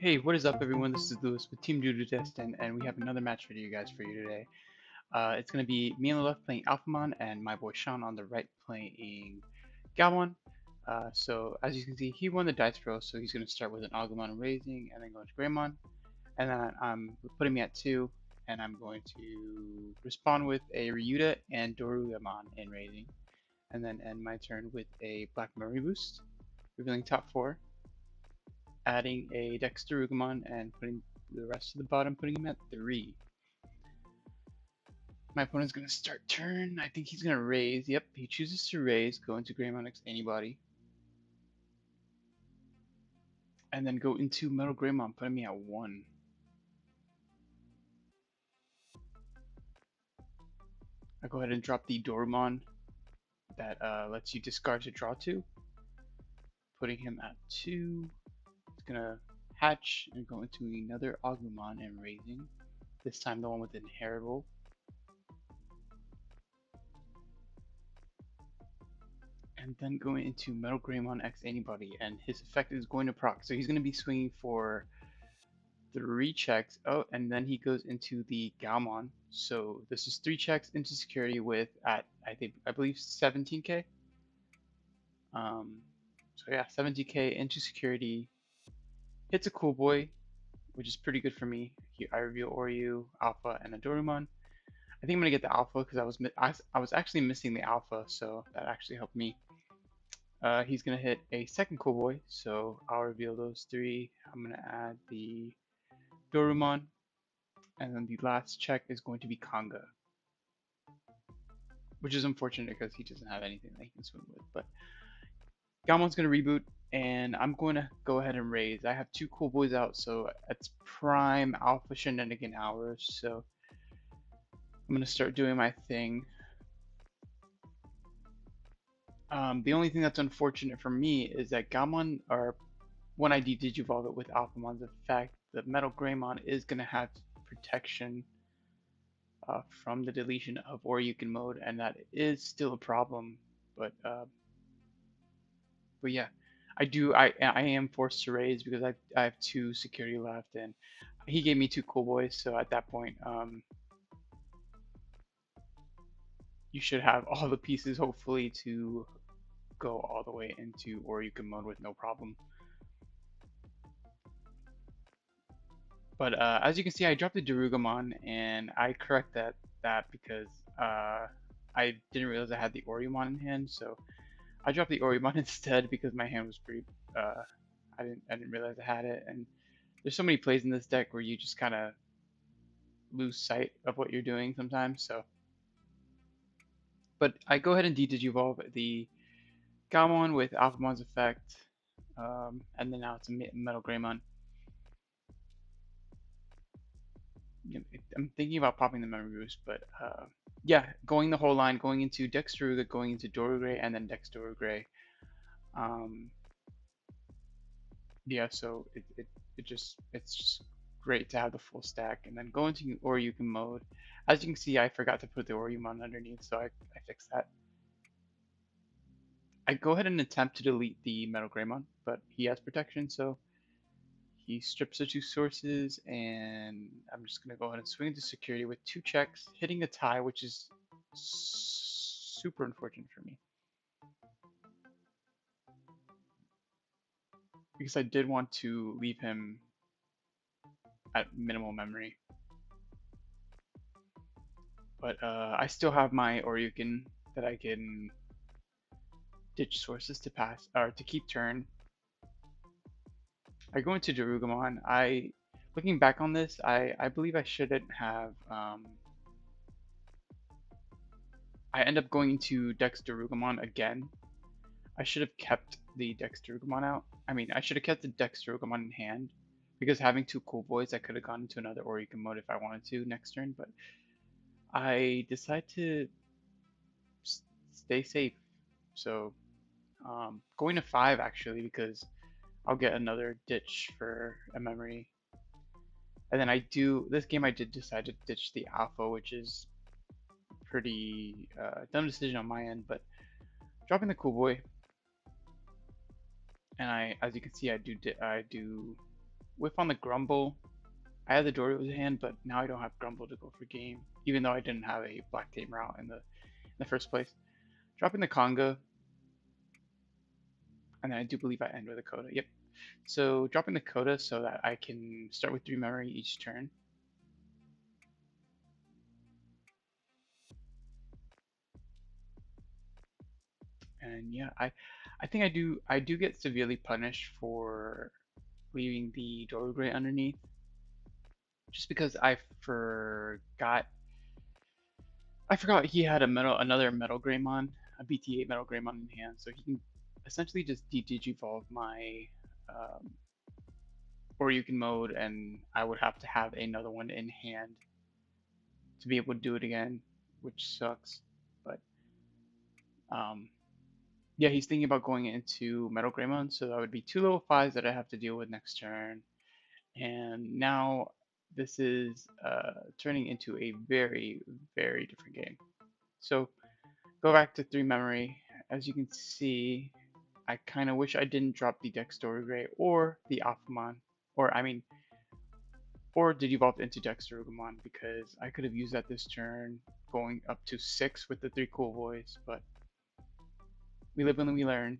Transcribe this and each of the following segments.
Hey, what is up, everyone? This is Lewis with Team Doodoo Destin, and we have another match for you guys for you today. It's going to be me on the left playing Alphamon, and my boy Sean on the right playing Gaiomon. So, as you can see, he won the Dice Pro, so he's going to start with an Agumon Raising, and then go into Greymon. And then I'm putting me at 2, and I'm going to respond with a Ryuda and Dorugamon in Raising, and then end my turn with a Black Memory Boost, revealing top 4, adding a Dexterugamon and putting the rest of the bottom, putting him at 3. My opponent's going to start turn. I think he's going to raise. Yep, he chooses to raise, go into Greymon next anybody, and then go into Metal Greymon, putting me at 1. I go ahead and drop the Dorumon that lets you discard to draw 2, putting him at 2. He's going to hatch and go into another Agumon and raising, this time the one with Inheritable. And then going into Metal Greymon X Anybody, and his effect is going to proc. So he's going to be swinging for 3 checks. Oh, and then he goes into the Gaiomon. So this is 3 checks into security with I believe 17k. So yeah, 17k into security. Hits a cool boy, which is pretty good for me. I reveal Oryu, Alpha, and a Dorumon. I think I'm gonna get the Alpha because I was actually missing the Alpha, so that actually helped me. He's going to hit a second cool boy, so I'll reveal those 3. I'm going to add the Dorumon, and then the last check is going to be Kanga, which is unfortunate because he doesn't have anything that he can swim with. But Gamon's going to reboot, and I'm going to go ahead and raise. I have 2 cool boys out, so it's prime Alpha Shenanigan hours, so I'm going to start doing my thing. The only thing that's unfortunate for me is that Gamon, or when I Digivolve it with Alphamon, the fact that Metal Greymon is going to have protection from the deletion of Oryukin mode, and that is still a problem. But yeah, I am forced to raise because I have 2 security left, and he gave me 2 cool boys. So at that point, you should have all the pieces hopefully to go all the way into Oryukin mode with no problem. But as you can see, I dropped the Darugamon, and I correct that because I didn't realize I had the Oriyomon in hand, so I dropped the Oriyomon instead because my hand was pretty. I didn't realize I had it, and there's so many plays in this deck where you just kind of lose sight of what you're doing sometimes. So, but I go ahead and Digivolve the Gaomon with Alphamon's effect, and then now it's a Metal Greymon. I'm thinking about popping the memory boost, but yeah, going the whole line, going into Dexteruga, going into Dorugray, and then Dexteruga. Yeah, so it's just great to have the full stack, and then go into Oryukin mode. As you can see, I forgot to put the Oryumon underneath, so I fixed that. I go ahead and attempt to delete the Metal Greymon, but he has protection, so he strips the 2 sources, and I'm just going to go ahead and swing into security with 2 checks, hitting a tie, which is super unfortunate for me. Because I did want to leave him at minimal memory. But I still have my Oryukin that I can ditch sources to pass, or to keep turn. I go into Darugamon. Looking back on this, I believe I shouldn't have. I end up going into Dexterugamon again. I should have kept the Dexterugamon out. I mean, I should have kept the Dexterugamon in hand, because having 2 cool boys, I could have gone into another Oryukin mode if I wanted to next turn, but I decide to stay safe. So going to 5 actually, because I'll get another ditch for a memory. And then this game I did decide to ditch the Alpha, which is pretty dumb decision on my end, but dropping the cool boy. And as you can see, I do Whiff on the Grumble. I had the Dorio's hand, but now I don't have Grumble to go for game, even though I didn't have a Black Tame route in the first place. Dropping the Conga, and then I do believe I end with a Coda. Yep. So dropping the Coda so that I can start with 3 memory each turn. And yeah, I think I do get severely punished for leaving the Dorogray underneath, just because I forgot he had another Metal Greymon, a BT8 Metal Greymon in hand, so he can essentially just de-digivolve my um, Oryukin mode, and I would have to have another one in hand to be able to do it again, which sucks. But um, yeah, he's thinking about going into Metal Greymon, so that would be 2 level 5s that I have to deal with next turn. And now this is turning into a very, very different game. So go back to 3 memory. As you can see, I kind of wish I didn't drop the Dexter Gray or the Alphamon, or I mean, or did evolve into Dexter Ugumon, because I could have used that this turn, going up to 6 with the 3 cool boys, but we live and we learn.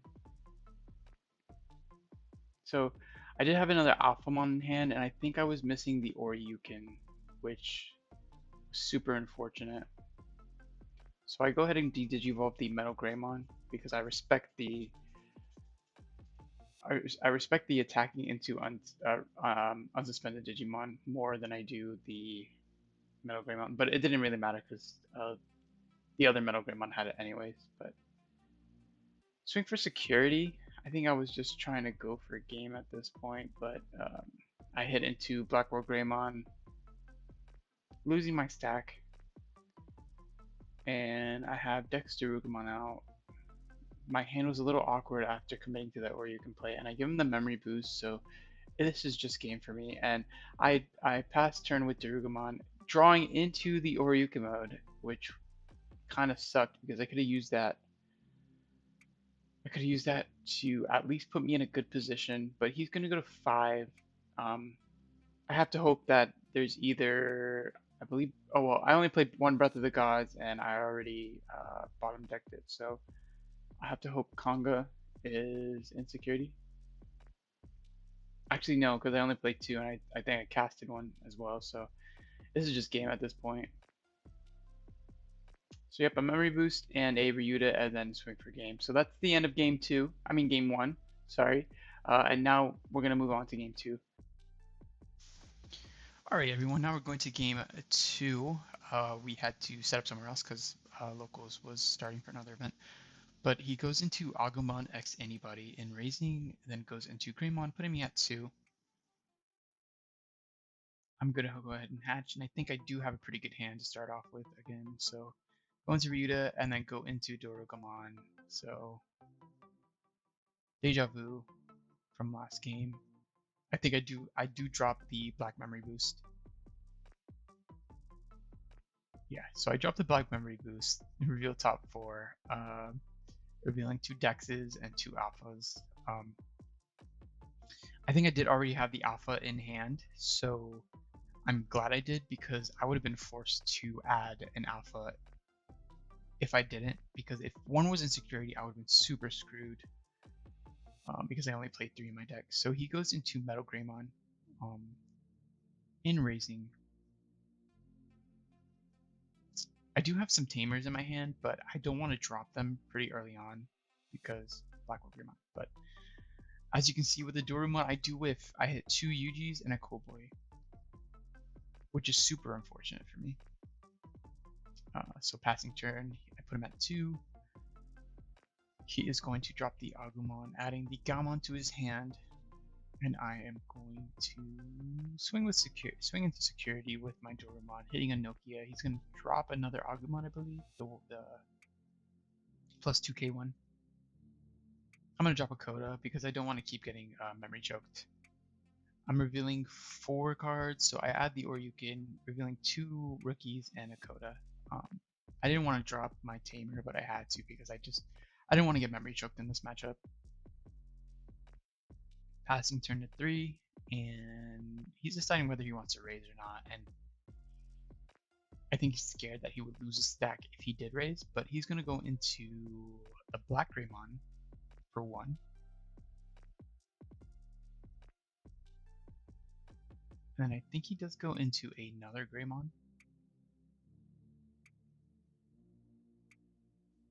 So I did have another Alphamon in hand, and I think I was missing the Oryukin, which was super unfortunate. So I go ahead and de-digivolve the Metal Greymon because I respect the attacking into unsuspended Digimon more than I do the Metal Greymon, but it didn't really matter because the other Metal Greymon had it anyways. But swing for security. I think I was just trying to go for a game at this point, but I hit into Black World Greymon, losing my stack, and I have Dexter Ugumon out. My hand was a little awkward after committing to that Oryukin play, and I give him the memory boost, so this is just game for me. And I passed turn with Darugumon, drawing into the Oryukin mode, which kind of sucked because I could have used that. I could have used that to at least put me in a good position, but he's going to go to 5. I have to hope that there's either, I believe, oh well, I only played one Breath of the Gods and I already bottom decked it, so I have to hope Conga is in security. Actually, no, because I only played 2 and I think I casted 1 as well, so this is just game at this point. So yep, a memory boost and a Ryuta and then swing for game. So that's the end of game 2. I mean game 1, sorry. And now we're going to move on to game 2. Alright everyone, now we're going to game 2. We had to set up somewhere else because Locals was starting for another event. But he goes into Agumon X Anybody in Raising, then goes into Greymon, putting me at 2. I'm going to go ahead and hatch, and I think I do have a pretty good hand to start off with again. So go into Ryuta and then go into Dorogamon. So Deja Vu from last game. I think I do drop the Black Memory Boost. Yeah, so I dropped the Black Memory Boost, reveal top 4, revealing 2 Dexes and 2 Alphas. I think I did already have the Alpha in hand, so I'm glad I did because I would have been forced to add an Alpha if I didn't, because if one was in security, I would have been super screwed because I only played 3 in my deck. So he goes into Metal Greymon in Raising. I do have some Tamers in my hand, but I don't want to drop them pretty early on because Black World Greymon. But as you can see with the Dorumon, I do whiff. I hit 2 Yugis and a Koboy, which is super unfortunate for me. So passing turn, I put him at 2. He is going to drop the Agumon, adding the Gaiomon to his hand, and I am going to swing into security with my Dorumon, hitting a Nokia. He's going to drop another Agumon, I believe, the plus 2k1. I'm going to drop a Coda because I don't want to keep getting memory choked. I'm revealing 4 cards, so I add the Oryukin, revealing 2 rookies and a Coda. I didn't want to drop my Tamer, but I had to because I didn't want to get memory choked in this matchup. Passing turn to 3, and he's deciding whether he wants to raise or not. And I think he's scared that he would lose a stack if he did raise, but he's going to go into the Black Greymon for 1. And then I think he does go into another Greymon.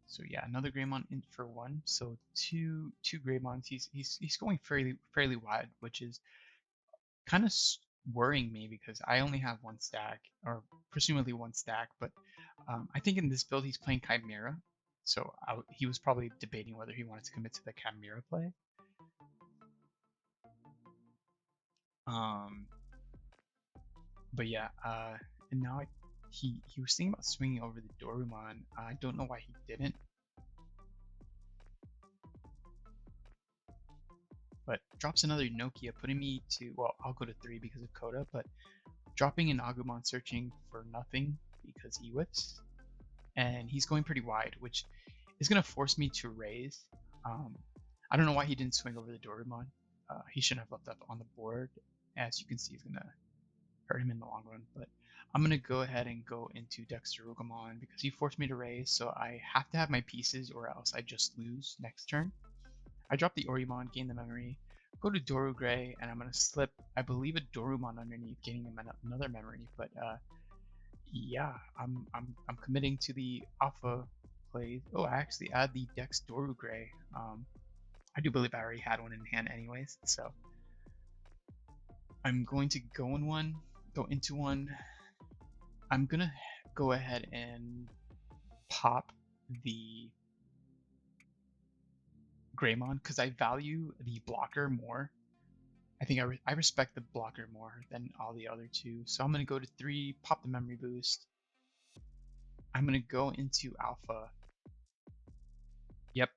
So yeah, another Greymon in for 1. So two Greymons. He's going fairly wide, which is kind of worrying me because I only have 1 stack, or presumably 1 stack. But I think in this build he's playing Chimera, so he was probably debating whether he wanted to commit to the Chimera play. But yeah, and now he was thinking about swinging over the Dorumon. I don't know why he didn't. But drops another Nokia, putting me to, well, I'll go to 3 because of Coda, but dropping an Agumon searching for nothing because he whips. And he's going pretty wide, which is going to force me to raise. I don't know why he didn't swing over the Dorumon. He shouldn't have left that on the board. As you can see, he's going to hurt him in the long run. But I'm going to go ahead and go into Dexterugumon because he forced me to raise, so I have to have my pieces or else I just lose next turn. I drop the Oriyomon, gain the memory, go to Dorugray, and I'm going to slip, I believe, a Dorumon underneath, gaining him another memory. But yeah, I'm committing to the Alpha plays. Oh, I actually add the Dex Dorugray. I do believe I already had one in hand anyways, so I'm going to go into one. I'm going to go ahead and pop the Greymon because I value the blocker more. I think I respect the blocker more than all the other 2. So I'm going to go to 3, pop the memory boost. I'm going to go into Alpha. Yep,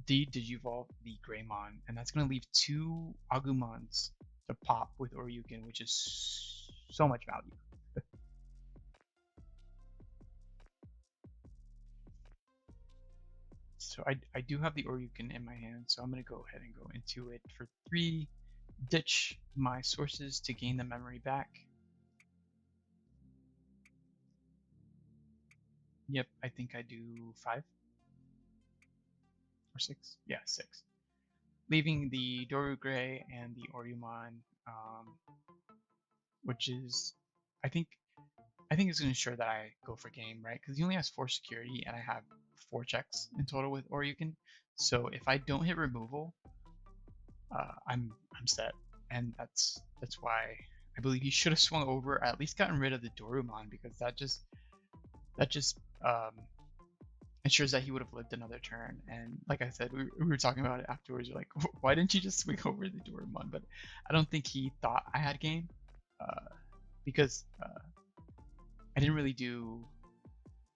Digivolve the Greymon, and that's going to leave 2 Agumons to pop with Oryuken, which is so much value. So I do have the Oryuken in my hand, so I'm going to go ahead and go into it for 3, ditch my sources to gain the memory back. Yep, I think I do 5 or 6. Yeah, 6. Leaving the Dorugray and the Oryumon, which is, I think it's going to ensure that I go for game, right? Because he only has 4 security, and I have 4 checks in total with Oryuken. So if I don't hit removal, I'm set, and that's why I believe he should have swung over, at least gotten rid of the Dorumon, because that just ensures that he would have lived another turn. And like I said, we were talking about it afterwards. You're like, why didn't you just swing over the Dorumon? But I don't think he thought I had game, because I didn't really do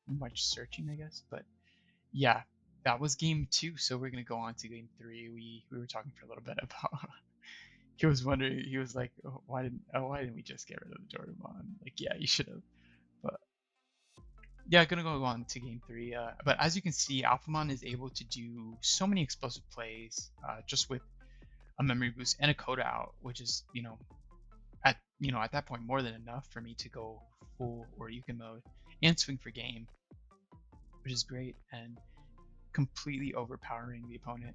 much searching, I guess. But yeah, that was game 2. So we're gonna go on to game 3. We were talking for a little bit about. He was wondering. He was like, oh, why didn't we just get rid of the Dorumon? Like, yeah, you should have. But yeah, gonna go on to game 3. But as you can see, Alphamon is able to do so many explosive plays just with a memory boost and a Coda out, which is at that point more than enough for me to go full Oryuken mode and swing for game, which is great and completely overpowering the opponent.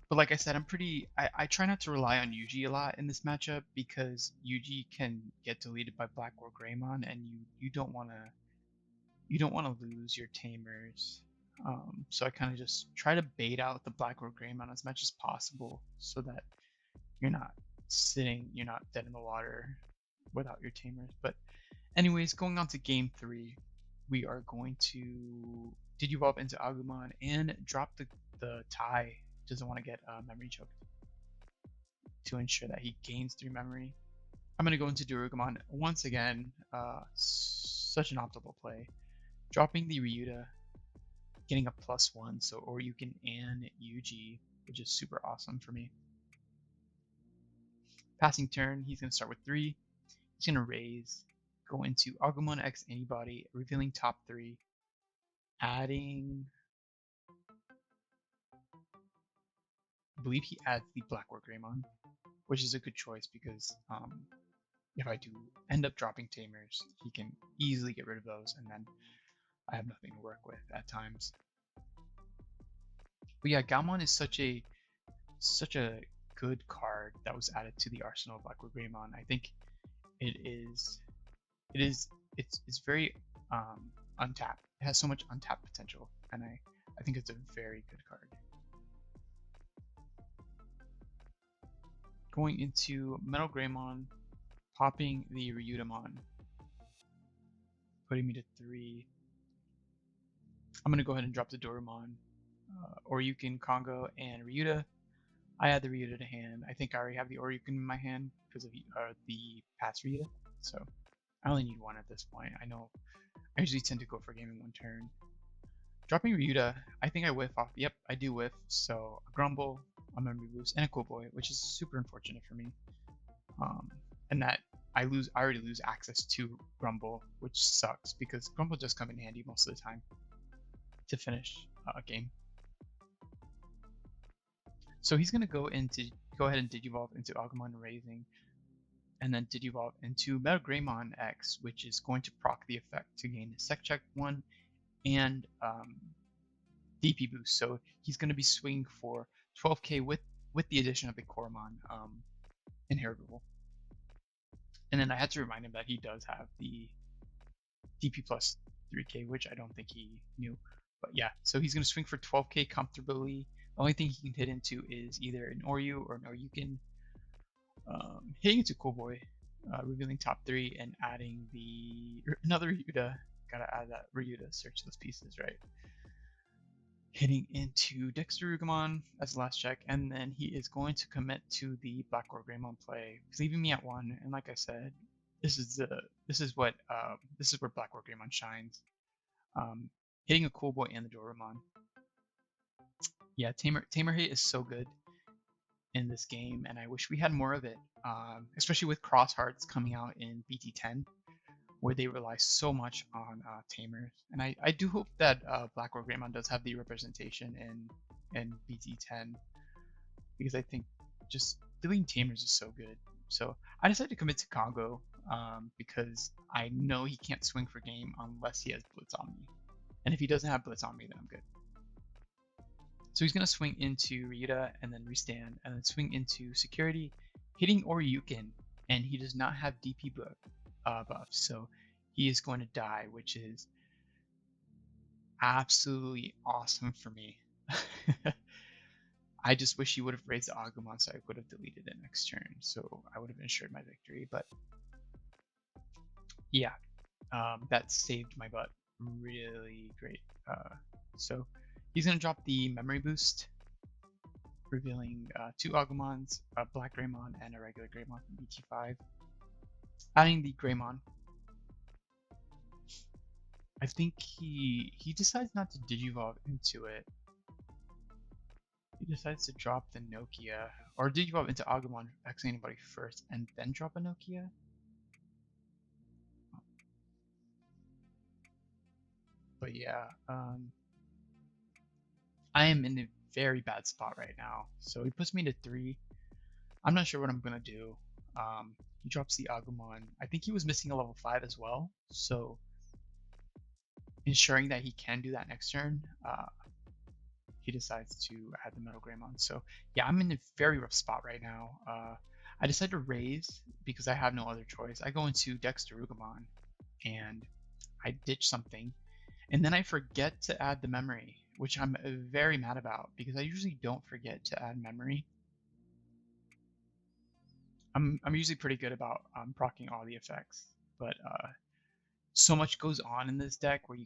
But like I said, I try not to rely on Yuji a lot in this matchup because Yuji can get deleted by Black or Greymon, and you don't want to lose your tamers. So I kind of just try to bait out the Black or Greymon as much as possible so that you're not dead in the water without your tamers. But anyways, going on to game 3, we are going to Digivolve into Agumon and drop the tie. Doesn't want to get memory choked to ensure that he gains 3 memory. I'm going to go into Darugumon once again. Such an optimal play. Dropping the Ryuta, getting a +1, so Oryuken and Yuji, which is super awesome for me. Passing turn, he's going to start with 3. He's going to raise, go into Agumon X Antibody, revealing top 3, adding believe he adds the Black War Greymon, which is a good choice because if I do end up dropping Tamers, he can easily get rid of those, and then I have nothing to work with at times. But yeah, Gaiomon is such a good card that was added to the arsenal of Black War Greymon. I think it's very untapped. It has so much untapped potential, and I think it's a very good card. Going into Metal Greymon, popping the Ryutamon, putting me to 3. I'm gonna go ahead and drop the Dorumon, Oryukin, Congo, and Ryuta. I add the Ryuta to hand. I think I already have the Oryukin in my hand because of the past Ryuta, so I only need 1 at this point. I know I usually tend to go for game in 1 turn. Dropping Ryuta, I think I whiff off. Yep, I do whiff. So a Grumble, a Memory Boost, and a Cool Boy, which is super unfortunate for me. And that I already lose access to Grumble, which sucks because Grumble does come in handy most of the time to finish a game. So he's gonna go ahead and Digivolve into Agumon Raising, and then Digivolve into Metal Greymon X, which is going to proc the effect to gain a Sec Check 1 and DP boost. So he's going to be swinging for 12k with the addition of the Coromon inheritable. And then I had to remind him that he does have the DP plus 3k, which I don't think he knew. But yeah, so he's going to swing for 12k comfortably. The only thing he can hit into is either an Oryu or an Oryukin. Hitting into Cool Boy, revealing top 3 and adding another Ryuta. Gotta add that Ryuta, search those pieces, right? Hitting into Dexterugamon as the last check, and then he is going to commit to the Black War Greymon play, leaving me at 1. And like I said, this is where Black War Greymon shines. Hitting a Cool Boy and the Dorumon. Yeah, Tamer hit is so good in this game, and I wish we had more of it, especially with Cross Hearts coming out in BT10, where they rely so much on Tamers. And I do hope that Black War Greymon does have the representation in BT10, because I think just deleting Tamers is so good. So I decided to commit to Congo because I know he can't swing for game unless he has Blitz on me. And if he doesn't have Blitz on me, then I'm good. So he's going to swing into Ryuta and then restand, and then swing into Security, hitting Oryukin, and he does not have DP buff, so he is going to die, which is absolutely awesome for me. I just wish he would have raised the Agumon so I would have deleted it next turn, so I would have ensured my victory. But yeah, that saved my butt really great. So he's going to drop the Memory Boost, revealing 2 Agumons, a Black Greymon, and a regular Greymon from BT5. Adding the Greymon. I think he decides not to Digivolve into it. He decides to drop the Nokia, or Digivolve into Agumon, X anybody first, and then drop a Nokia. But yeah, I am in a very bad spot right now. So he puts me to 3. I'm not sure what I'm gonna do. He drops the Agumon. I think he was missing a level 5 as well, so ensuring that he can do that next turn, he decides to add the Metal Greymon. So yeah, I'm in a very rough spot right now. I decided to raise because I have no other choice. I go into Dexterugamon and I ditch something, and then I forget to add the memory, which I'm very mad about because I usually don't forget to add memory. I'm usually pretty good about proccing all the effects, but so much goes on in this deck where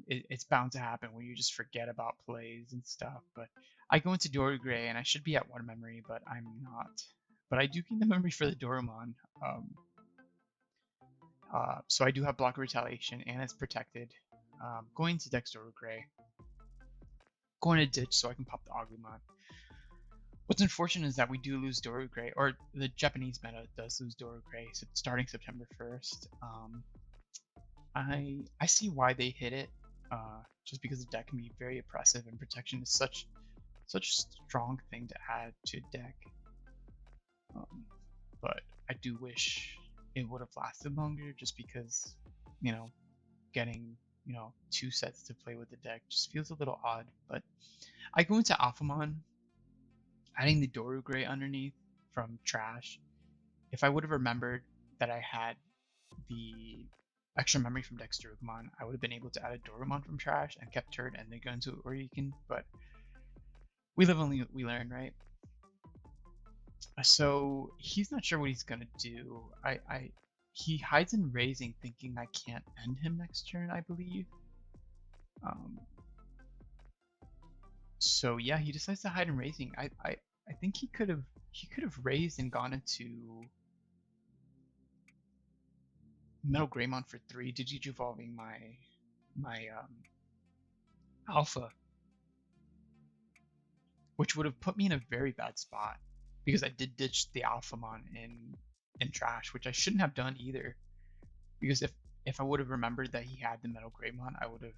it's bound to happen where you just forget about plays and stuff. But I go into Doru Gray and I should be at 1 memory, but I'm not. But I do gain the memory for the Dorumon. So I do have Block Retaliation and it's protected. Going to Doru Gray. Going to Ditch so I can pop the Agumon. What's unfortunate is that we do lose Doru Gray, or the Japanese meta does lose Doru Gray starting September 1st. I see why they hit it, just because the deck can be very oppressive and protection is such such a strong thing to add to a deck. But I do wish it would have lasted longer, just because, you know, getting, 2 sets to play with the deck just feels a little odd. But I go into Alphamon, adding the Doru Gray underneath from Trash. If I would have remembered that I had the extra memory from Dexterugumon, I would have been able to add a Dorumon from Trash and kept Turd and then go into Oryukin, but we live only we learn, right? So he's not sure what he's gonna do. He hides in Raising, thinking I can't end him next turn, I believe. So yeah, he decides to hide in Raising. I think he could have raised and gone into Metal Greymon for 3, Digivolving my Alpha, which would have put me in a very bad spot, because I did ditch the Alphamon in Trash, which I shouldn't have done either. Because if I would have remembered that he had the Metal Greymon, I would have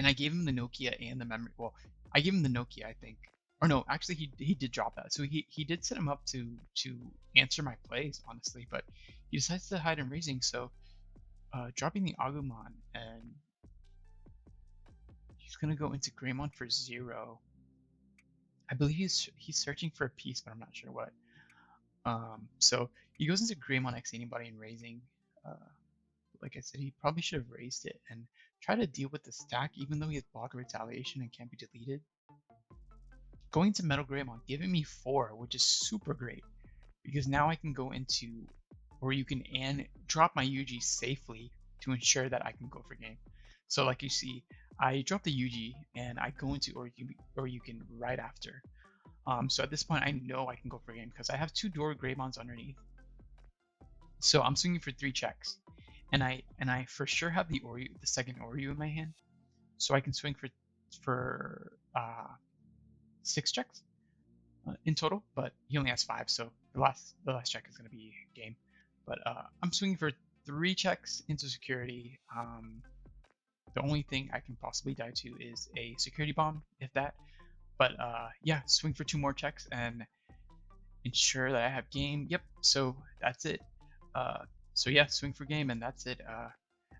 I gave him the Nokia and the memory. Well, I gave him the Nokia, I think. Or no, actually he did drop that. So he did set him up to answer my plays, honestly, but he decides to hide in Raising, so dropping the Agumon, and he's gonna go into Greymon for 0. I believe he's searching for a piece, but I'm not sure what. So he goes into Greymon X anybody and Raising. Like I said, he probably should have raised it and try to deal with the stack, even though he has block of retaliation and can't be deleted. Going to Metal Greymon, giving me 4, which is super great, because now I can go into Oryukin and drop my Yuji safely to ensure that I can go for game. So like you see, I drop the Yuji and I go into Oryukin right after. So at this point, I know I can go for game because I have 2 Doru Greymons underneath. So I'm swinging for 3 checks, and I for sure have the second Oryu in my hand, so I can swing for 6 checks in total. But he only has 5, so the last check is going to be game. But I'm swinging for 3 checks into security. The only thing I can possibly die to is a security bomb, if that. But yeah, swing for 2 more checks and ensure that I have game. Yep, so that's it. So yeah, swing for game, and that's it.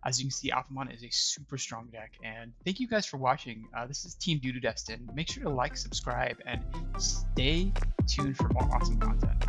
As you can see, Alphamon is a super strong deck, and thank you guys for watching. This is Team Dudu Destin. Make sure to like, subscribe, and stay tuned for more awesome content.